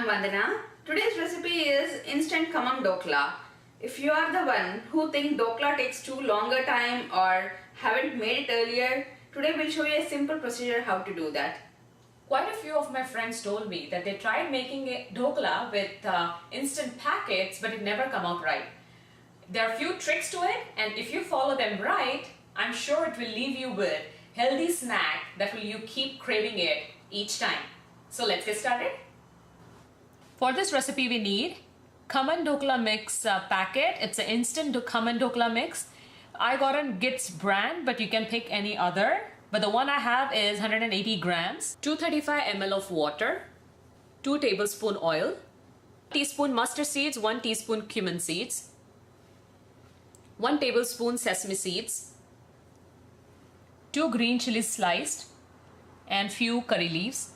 I'm Vandana. Today's recipe is instant khammam dokla. If you are the one who think dokla takes too longer time or haven't made it earlier, today we'll show you a simple procedure how to do that. Quite a few of my friends told me that they tried making a dokla with instant packets, but it never come out right. There are a few tricks to it, and if you follow them right, I'm sure it will leave you with healthy snack that will you keep craving it each time. So let's get started. For this recipe we need khammam dokla mix packet. It's an instant khammam dokla mix. I got on Gits brand, but you can pick any other. But the one I have is 180 grams, 235 ml of water, 2 tablespoon oil, teaspoon mustard seeds, 1 teaspoon cumin seeds, 1 tablespoon sesame seeds, 2 green chilies sliced, and few curry leaves.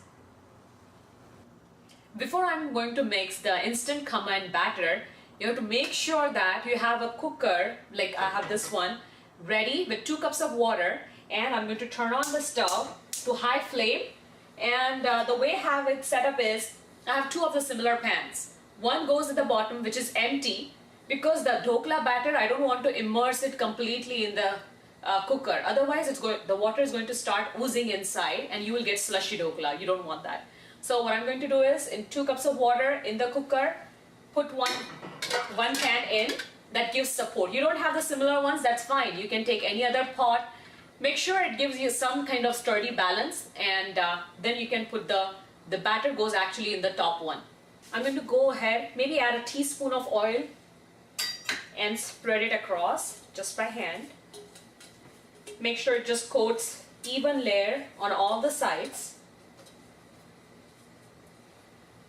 Before I'm going to mix the instant khammam batter, you have to make sure that you have a cooker, like I have this one, ready with 2 cups of water, and I'm going to turn on the stove to high flame. And the way I have it set up is, I have 2 of the similar pans. One goes at the bottom, which is empty, because the dokla batter, I don't want to immerse it completely in the cooker. Otherwise, the water is going to start oozing inside and you will get slushy dokla. You don't want that. So what I'm going to do is, in 2 cups of water in the cooker, put one pan in. That gives support. You don't have the similar ones, that's fine. You can take any other pot. Make sure it gives you some kind of sturdy balance, and then you can put the batter goes actually in the top one. I'm going to go ahead, maybe add a teaspoon of oil and spread it across just by hand. Make sure it just coats even layer on all the sides.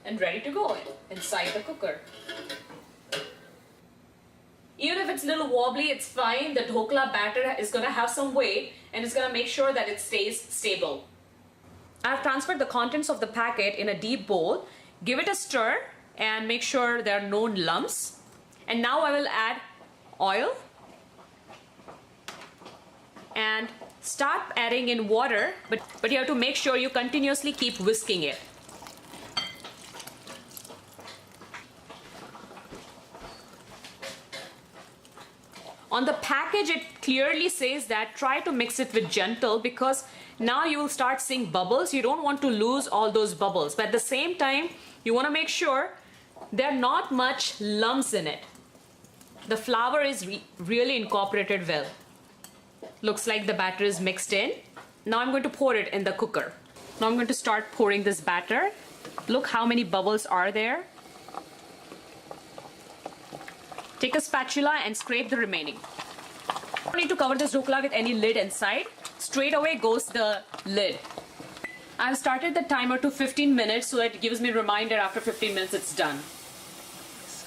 And ready to go inside the cooker. Even if it's a little wobbly, it's fine. The dokla batter is going to have some weight and it's going to make sure that it stays stable. I've transferred the contents of the packet in a deep bowl. Give it a stir and make sure there are no lumps. And now I will add oil and start adding in water, but you have to make sure you continuously keep whisking it. On the package, it clearly says that try to mix it with gentle, because now you will start seeing bubbles. You don't want to lose all those bubbles. But at the same time, you want to make sure there are not much lumps in it. The flour is really incorporated well. Looks like the batter is mixed in. Now I'm going to pour it in the cooker. Now I'm going to start pouring this batter. Look how many bubbles are there. Take a spatula and scrape the remaining. You don't need to cover this dokla with any lid inside. Straight away goes the lid. I've started the timer to 15 minutes so that it gives me a reminder after 15 minutes it's done.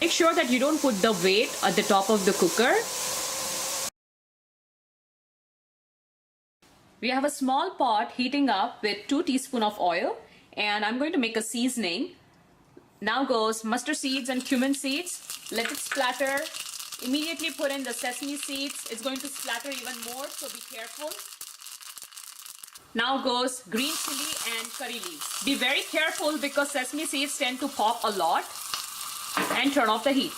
Make sure that you don't put the weight at the top of the cooker. We have a small pot heating up with 2 teaspoons of oil, and I'm going to make a seasoning. Now goes mustard seeds and cumin seeds. Let it splatter. Immediately put in the sesame seeds. It's going to splatter even more, so be careful. Now goes green chili and curry leaves. Be very careful because sesame seeds tend to pop a lot. And turn off the heat.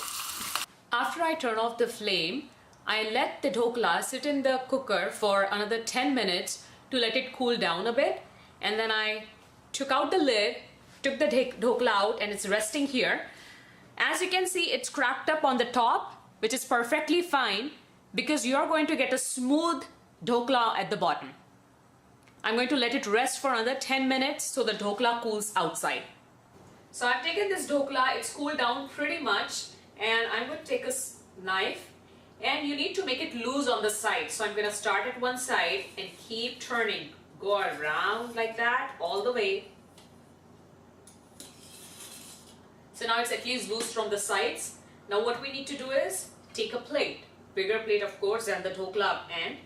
After I turn off the flame, I let the dokla sit in the cooker for another 10 minutes to let it cool down a bit. And then I took out the lid, took the dokla out, and it's resting here. As you can see, it's cracked up on the top, which is perfectly fine because you're going to get a smooth dokla at the bottom. I'm going to let it rest for another 10 minutes so the dokla cools outside. So I've taken this dokla, it's cooled down pretty much, and I'm going to take a knife, and you need to make it loose on the side. So I'm going to start at one side and keep turning. Go around like that all the way. So now it's at least loose from the sides. Now what we need to do is take a plate, bigger plate of course than the dokla end.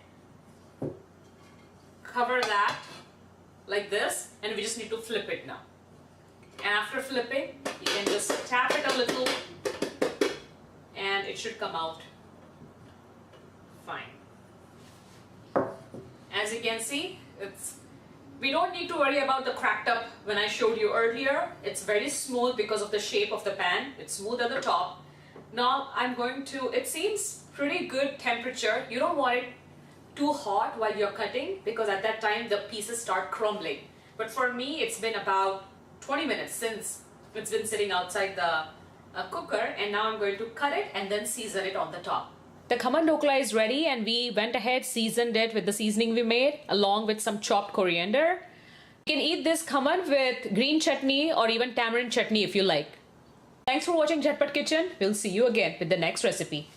Cover that like this, and we just need to flip it now. And after flipping, you can just tap it a little and it should come out fine. As you can see, it's We don't need to worry about the cracked up when I showed you earlier. It's very smooth because of the shape of the pan. It's smooth at the top. Now I'm going to, it seems pretty good temperature. You don't want it too hot while you're cutting because at that time the pieces start crumbling. But for me, it's been about 20 minutes since it's been sitting outside the cooker, and now I'm going to cut it and then season it on the top. The khaman dokla is ready, and we went ahead, seasoned it with the seasoning we made along with some chopped coriander. You can eat this khaman with green chutney or even tamarind chutney if you like. Thanks for watching Jhatpat Kitchen. We'll see you again with the next recipe.